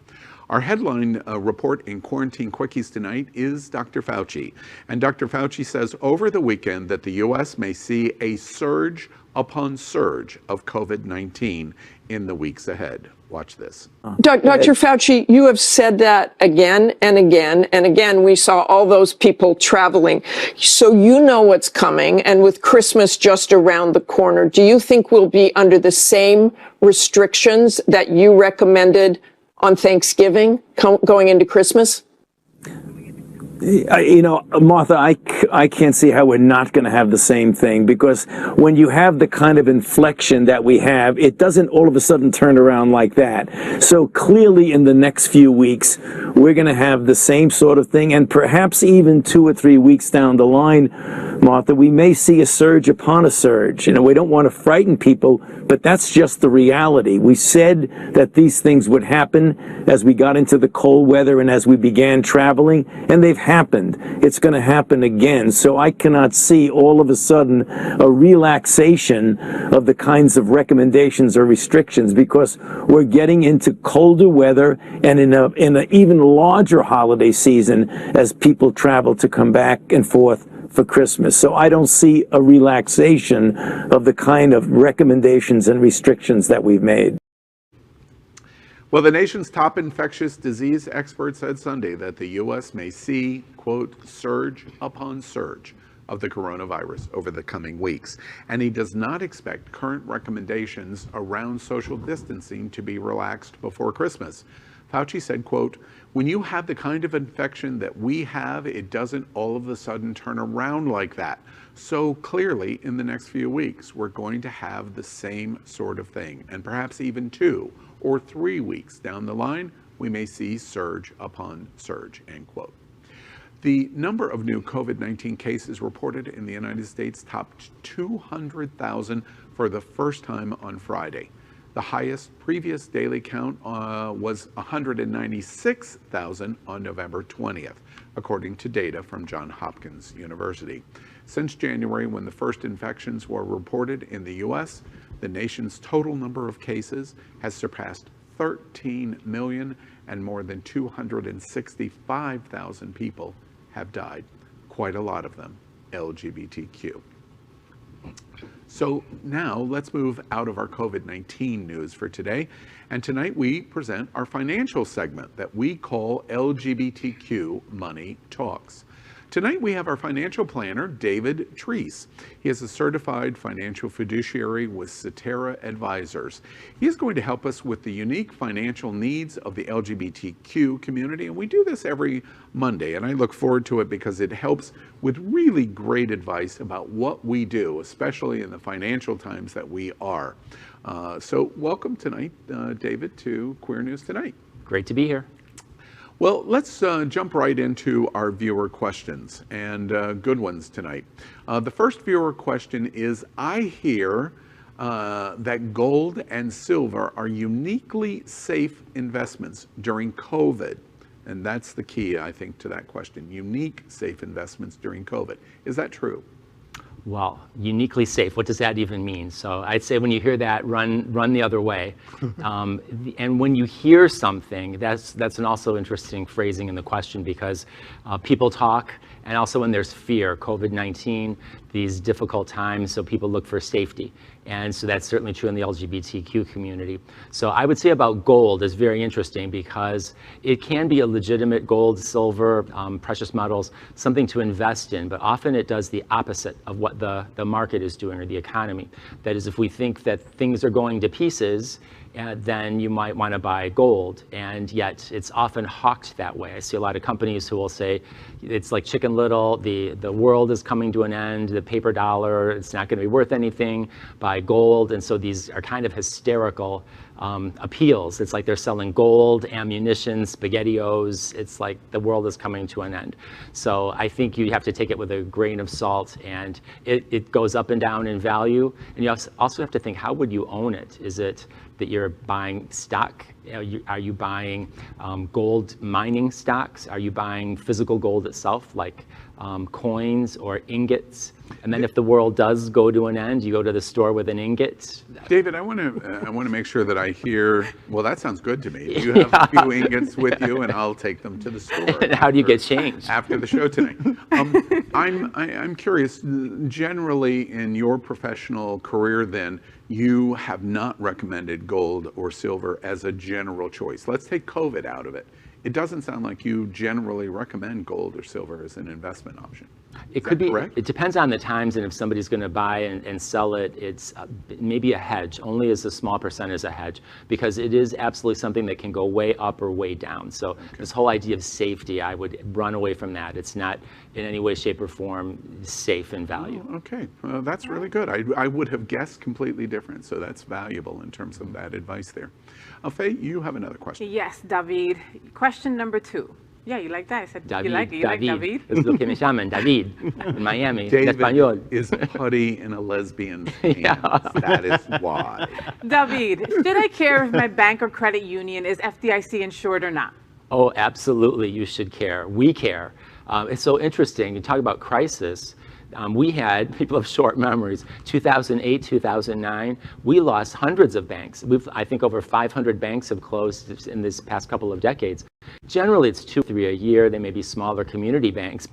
Our headline report in Quarantine Quickies tonight is Dr. Fauci. And Dr. Fauci says over the weekend that the U.S. may see a surge upon surge of COVID-19 in the weeks ahead. Watch this. Dr. Fauci, you have said that again and again and again. We saw all those people traveling. So you know what's coming. And with Christmas just around the corner, do you think we'll be under the same restrictions that you recommended on Thanksgiving going into Christmas? You know, Martha, I can't see how we're not going to have the same thing, because when you have the kind of inflection that we have, it doesn't all of a sudden turn around like that. So clearly in the next few weeks, we're going to have the same sort of thing, and perhaps even 2 or 3 weeks down the line, Martha, we may see a surge upon a surge. You know, we don't want to frighten people, but that's just the reality. We said that these things would happen as we got into the cold weather and as we began traveling, and they've happened. It's going to happen again. So I cannot see all of a sudden a relaxation of the kinds of recommendations or restrictions, because we're getting into colder weather and in an even larger holiday season as people travel to come back and forth for Christmas. So I don't see a relaxation of the kind of recommendations and restrictions that we've made. Well, the nation's top infectious disease expert said Sunday that the U.S. may see, quote, surge upon surge of the coronavirus over the coming weeks. And he does not expect current recommendations around social distancing to be relaxed before Christmas. Fauci said, quote, when you have the kind of infection that we have, it doesn't all of a sudden turn around like that. So clearly, in the next few weeks, we're going to have the same sort of thing, and perhaps even 2 or 3 weeks down the line, we may see surge upon surge, end quote. The number of new COVID-19 cases reported in the United States topped 200,000 for the first time on Friday. The highest previous daily count was 196,000 on November 20th, according to data from Johns Hopkins University. Since January, when the first infections were reported in the U.S., The nation's total number of cases has surpassed 13 million, and more than 265,000 people have died, quite a lot of them LGBTQ. So now let's move out of our COVID-19 news for today. And tonight we present our financial segment that we call LGBTQ Money Talks. Tonight we have our financial planner, David Treese. He is a certified financial fiduciary with Cetera Advisors. He is going to help us with the unique financial needs of the LGBTQ community, and we do this every Monday, and I look forward to it because it helps with really great advice about what we do, especially in the financial times that we are. So welcome tonight, David, to Queer News Tonight. Great to be here. Well, let's jump right into our viewer questions, and good ones tonight. The first viewer question is, I hear that gold and silver are uniquely safe investments during COVID. And that's the key, I think, to that question. Unique safe investments during COVID. Is that true? Well, uniquely safe, what does that even mean? So I'd say when you hear that, run the other way. And when you hear something, that's an also interesting phrasing in the question, because people talk, and also when there's fear, COVID-19, these difficult times, so people look for safety. And so that's certainly true in the LGBTQ community. So I would say about gold is very interesting because it can be a legitimate gold, silver, precious metals, something to invest in, but often it does the opposite of what the market is doing or the economy. That is, if we think that things are going to pieces, then you might want to buy gold, and yet it's often hawked that way. I see a lot of companies who will say it's like Chicken Little, the world is coming to an end, the paper dollar, it's not going to be worth anything, buy gold. And so these are kind of hysterical appeals. It's like they're selling gold, ammunition, SpaghettiOs. It's like the world is coming to an end. So I think you have to take it with a grain of salt, and it goes up and down in value. And you also have to think, how would you own it? Is it that you're buying stock? Are you buying gold mining stocks? Are you buying physical gold itself, like coins or ingots? And then if the world does go to an end, you go to the store with an ingot. David, I want to make sure that I hear, well, that sounds good to me. You have a few ingots with you, and I'll take them to the store. How do you get change? After the show tonight. I'm curious, generally in your professional career then, you have not recommended gold or silver as a general choice. Let's take COVID out of it. It doesn't sound like you generally recommend gold or silver as an investment option. It could be, correct? It depends on the times, and if somebody's going to buy and sell it, it's maybe a hedge, only as a small percent as a hedge, because it is absolutely something that can go way up or way down. So this whole idea of safety, I would run away from that. It's not in any way, shape, or form safe in value. Oh, okay, that's really good. I would have guessed completely different, so that's valuable in terms of that advice there. Faye, you have another question. Yes, David. Question number 2. Yeah, you like that? I said, David, you like David? Es lo que me llaman David in Miami, en David español. is putty in a lesbian's pants. That is why. David, should I care if my bank or credit union is FDIC insured or not? Oh, absolutely, you should care. We care. It's so interesting. You talk about crisis. We had, people have short memories, 2008, 2009, we lost hundreds of banks. I think over 500 banks have closed in this past couple of decades. Generally, it's 2 or 3 a year. They may be smaller community banks,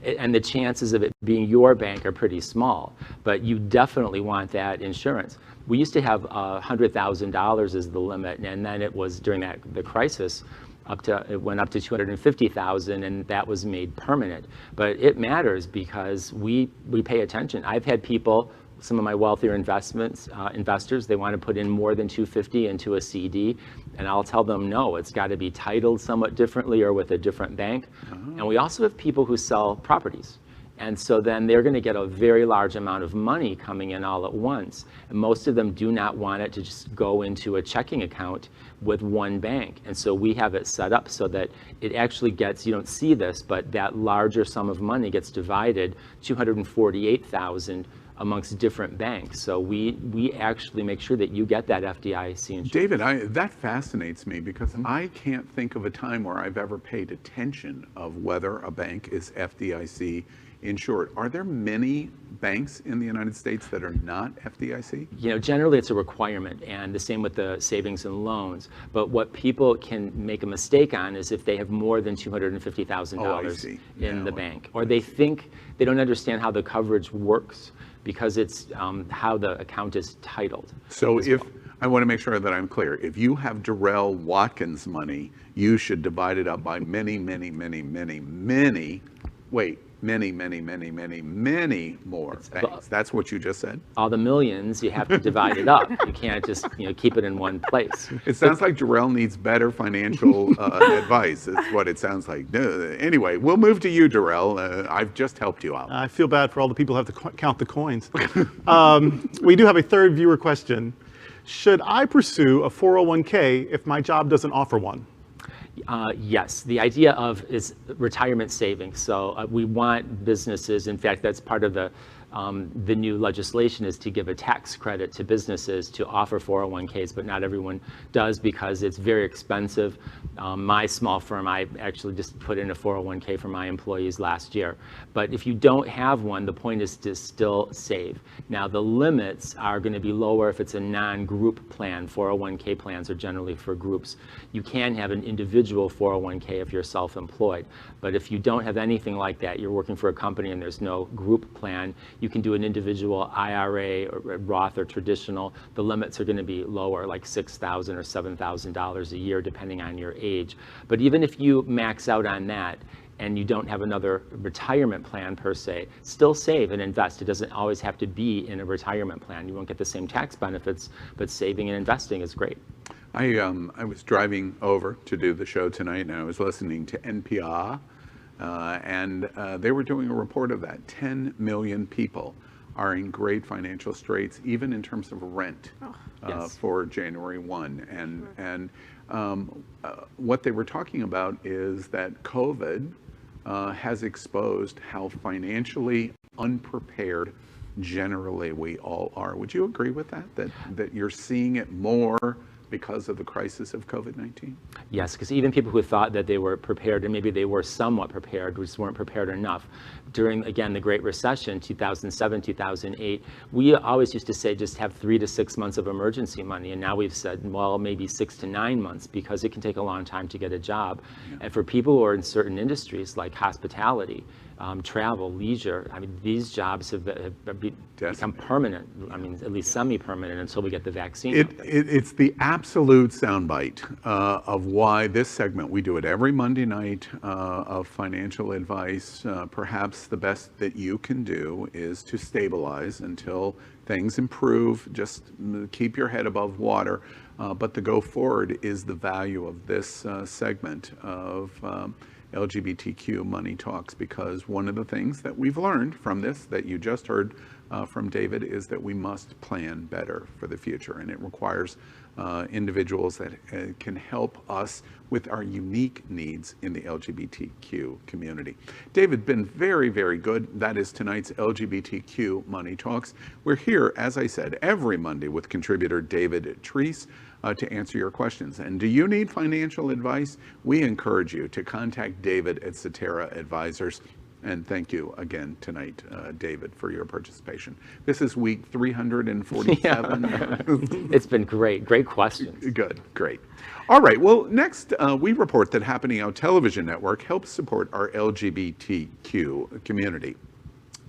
and the chances of it being your bank are pretty small. But you definitely want that insurance. We used to have $100,000 as the limit, and then it was during the crisis. It went up to 250,000, and that was made permanent. But it matters because we pay attention. I've had people, some of my wealthier investors, they want to put in more than 250 into a CD, and I'll tell them no, it's got to be titled somewhat differently or with a different bank. And we also have people who sell properties. And so then they're going to get a very large amount of money coming in all at once. And most of them do not want it to just go into a checking account with one bank. And so we have it set up so that it actually gets, you don't see this, but that larger sum of money gets divided, 248,000 amongst different banks. So we actually make sure that you get that FDIC insurance. David, that fascinates me because I can't think of a time where I've ever paid attention of whether a bank is FDIC insured. Are there many banks in the United States that are not FDIC? You know, generally it's a requirement, and the same with the savings and loans. But what people can make a mistake on is if they have more than $250,000 in the bank, or they think they don't understand how the coverage works because it's how the account is titled. So if I want to make sure that I'm clear, if you have Darrell Watkins money, you should divide it up by many more banks. That's what you just said? All the millions, you have to divide it up. You can't just keep it in one place. It sounds like Darrell needs better financial advice. Is what it sounds like. Anyway, we'll move to you, Darrell. I've just helped you out. I feel bad for all the people who have to count the coins. We do have a third viewer question. Should I pursue a 401k if my job doesn't offer one? Yes, the idea is retirement savings. So we want businesses, in fact, that's part of the new legislation, is to give a tax credit to businesses to offer 401ks, but not everyone does because it's very expensive. My small firm, I actually just put in a 401k for my employees last year. But if you don't have one, the point is to still save. Now, the limits are going to be lower if it's a non-group plan. 401k plans are generally for groups. You can have an individual 401k if you're self-employed. But if you don't have anything like that, you're working for a company and there's no group plan, you can do an individual IRA or Roth or traditional. The limits are going to be lower, like $6,000 or $7,000 a year, depending on your age. But even if you max out on that and you don't have another retirement plan per se, still save and invest. It doesn't always have to be in a retirement plan. You won't get the same tax benefits, but saving and investing is great. I was driving over to do the show tonight, and I was listening to NPR. And they were doing a report of that. 10 million people are in great financial straits, even in terms of rent for January 1. And what they were talking about is that COVID has exposed how financially unprepared generally we all are. Would you agree with that? That you're seeing it more because of the crisis of COVID-19? Yes, because even people who thought that they were prepared, and maybe they were somewhat prepared, just weren't prepared enough. During, again, the Great Recession, 2007, 2008, we always used to say just have 3 to 6 months of emergency money, and now we've said, well, maybe 6 to 9 months, because it can take a long time to get a job. Yeah. And for people who are in certain industries like hospitality, travel, leisure, I mean, these jobs have become permanent, I mean, at least semi-permanent until we get the vaccine. It's the absolute soundbite of why this segment, we do it every Monday night of financial advice. Perhaps the best that you can do is to stabilize until things improve, just keep your head above water. But the go forward is the value of this segment of LGBTQ Money Talks, because one of the things that we've learned from this, that you just heard from David, is that we must plan better for the future, and it requires individuals that can help us with our unique needs in the LGBTQ community. David, been very, very good. That is tonight's LGBTQ Money Talks. We're here, as I said, every Monday with contributor David Treese to answer your questions. And do you need financial advice? We encourage you to contact David at Cetera Advisors. And thank you again tonight, David, for your participation. This is week 347. Yeah. It's been great. Great questions. Good. Great. All right. Well, next, we report that Happening Out Television Network helps support our LGBTQ community.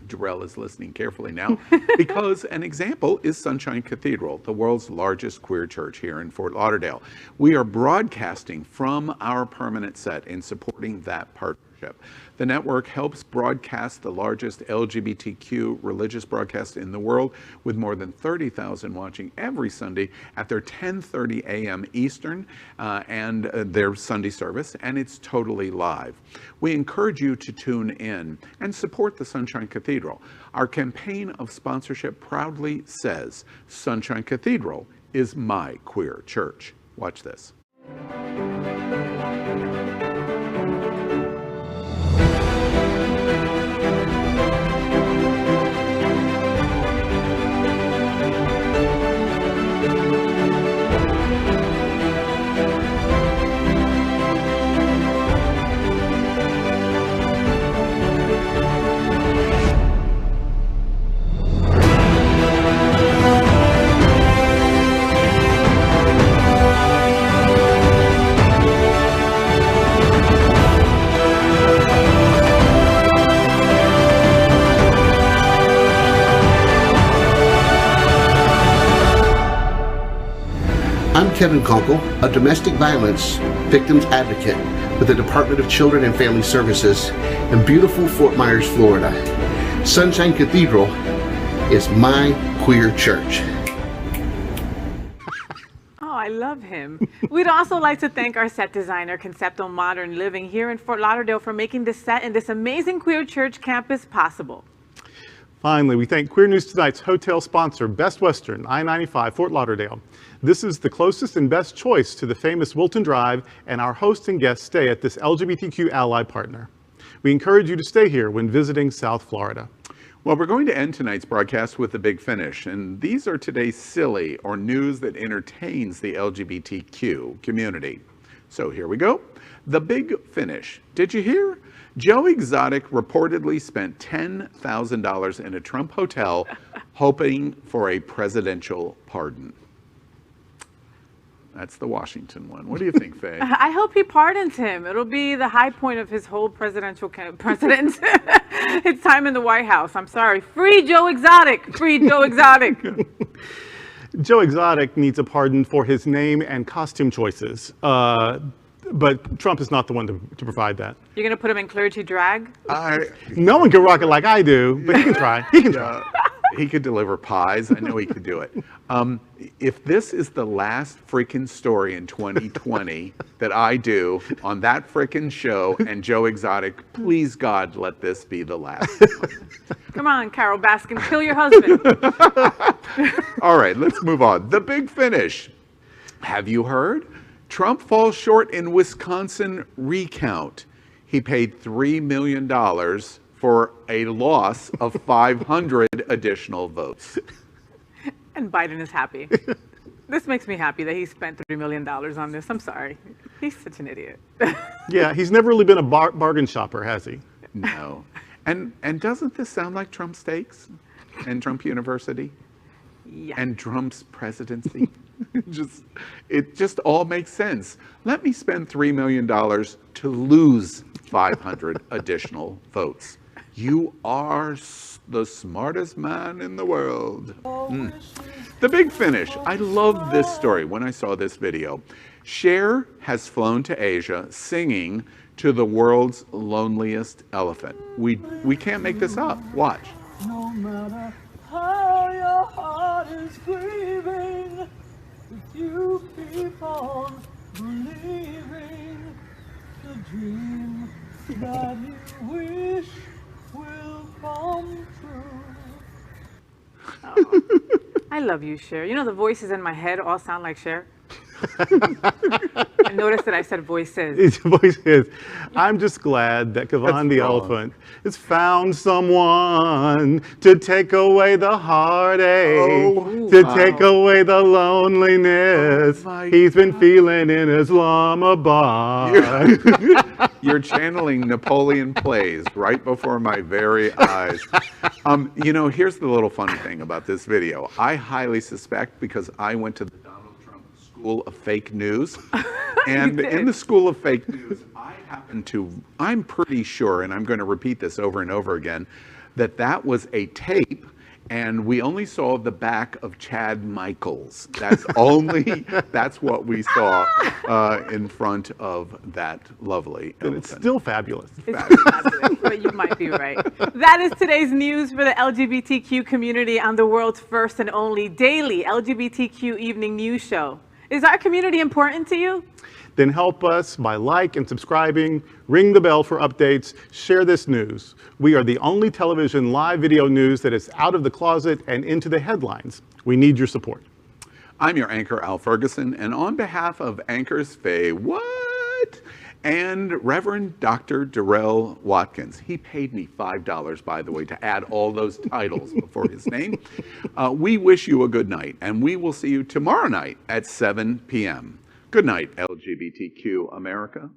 Darrell is listening carefully now, because an example is Sunshine Cathedral, the world's largest queer church here in Fort Lauderdale. We are broadcasting from our permanent set in supporting that partnership. The network helps broadcast the largest LGBTQ religious broadcast in the world, with more than 30,000 watching every Sunday at their 10:30 a.m. Eastern and their Sunday service, and it's totally live. We encourage you to tune in and support the Sunshine Cathedral. Our campaign of sponsorship proudly says, Sunshine Cathedral is my queer church. Watch this. Kevin Kunkel, a domestic violence victims advocate with the Department of Children and Family Services in beautiful Fort Myers, Florida. Sunshine Cathedral is my queer church. Oh, I love him. We'd also like to thank our set designer, Concepto Modern Living, here in Fort Lauderdale for making this set in this amazing queer church campus possible. Finally, we thank Queer News Tonight's hotel sponsor, Best Western, I-95, Fort Lauderdale. This is the closest and best choice to the famous Wilton Drive, and our host and guests stay at this LGBTQ ally partner. We encourage you to stay here when visiting South Florida. Well, we're going to end tonight's broadcast with the big finish, and these are today's silly or news that entertains the LGBTQ community. So here we go. The big finish. Did you hear? Joe Exotic reportedly spent $10,000 in a Trump hotel hoping for a presidential pardon. That's the Washington one. What do you think, Faye? I hope he pardons him. It'll be the high point of his whole presidential president. His time in the White House. I'm sorry. Free Joe Exotic. Free Joe Exotic. Joe Exotic needs a pardon for his name and costume choices. But Trump is not the one to provide that. You're going to put him in clergy drag? No one can rock it like I do, but he can try. He can try. He could deliver pies. I know he could do it. If this is the last freaking story in 2020 that I do on that freaking show and Joe Exotic, please God, let this be the last. Come on, Carol Baskin, kill your husband. All right, let's move on. The big finish. Have you heard? Trump falls short in Wisconsin recount. He paid $3 million for a loss of 500 additional votes. And Biden is happy. This makes me happy that he spent $3 million on this. I'm sorry. He's such an idiot. Yeah, he's never really been a bargain shopper, has he? No. And doesn't this sound like Trump Steaks and Trump University? Yeah. And Trump's presidency? It just all makes sense. Let me spend $3 million to lose 500 additional votes. You are the smartest man in the world. The big finish. I love this story when I saw this video. Cher has flown to Asia singing to the world's loneliest elephant. We can't make this up. Watch. No matter how your heart is grieving, if you keep on believing, the dream that you wish will come true. Oh, I love you, Cher. You know the voices in my head all sound like Cher? I noticed that I said voices. It's voices. I'm just glad that Kavan the elephant has found someone to take away the heartache, take away the loneliness he's been feeling in Islamabad. You're channeling Napoleon plays right before my very eyes. You know, here's the little funny thing about this video. I highly suspect, because I went to the Donald Trump School of Fake News, and in the School of Fake News, I'm pretty sure, and I'm going to repeat this over and over again, that was a tape, and we only saw the back of Chad Michaels. That's what we saw in front of that lovely elephant. And it's still fabulous. It's fabulous, but you might be right. That is today's news for the LGBTQ community on the world's first and only daily LGBTQ evening news show. Is our community important to you? Then help us by like and subscribing, ring the bell for updates, share this news. We are the only television live video news that is out of the closet and into the headlines. We need your support. I'm your anchor, Al Ferguson, and on behalf of anchors Faye and Reverend Dr. Darrell Watkins, he paid me $5, by the way, to add all those titles before his name. We wish you a good night, and we will see you tomorrow night at 7 p.m. Good night, LGBTQ America.